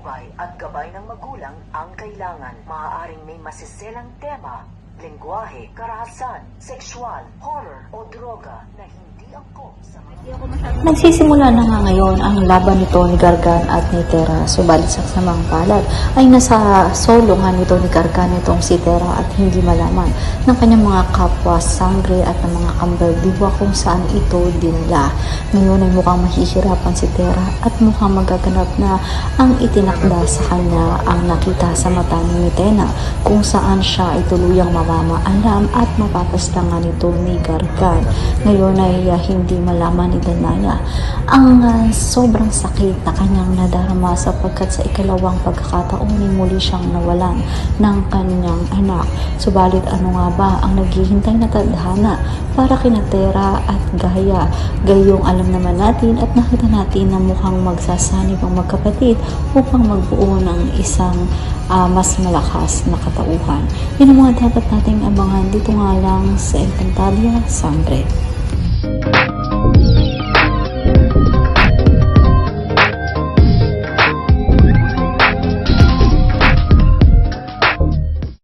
patnubay at gabay ng magulang ang kailangan. Maaaring may masiselang tema, lengguwahe, karahasan, sexual, horror o droga na hindi angkop sa Nagsisimula na nga ngayon ang laban nito ni Gargan at ni Tera, subalit sa samang palad ay nasa solongan nito ni Gargan itong si Tera at hindi malaman ng kanyang mga kapwa sangre at ng mga kambaldiwa kung saan ito dinala. Ngayon ay mukhang mahihirapan si Tera at mukhang magaganap na ang itinakda sa kanya ang nakita sa mata ni Tena kung saan siya ay tuluyang mamamaalam at mapapastangan ito ni Gargan. Ngayon ay hindi malaman ni Danaya ang sobrang sakit na kanyang nadarama sapagkat sa ikalawang pagkakataon ay muli siyang nawalan ng kanyang anak. Subalit ano nga ba ang naghihintay na tadhana para kina Tera at Gaia? Gayong alam naman natin at nakita natin na mukhang magsasanib ang magkapatid upang magbuo ng isang mas malakas na katauhan. Yan ang mga dapat nating abangan dito nga lang sa Encantadia Sangre.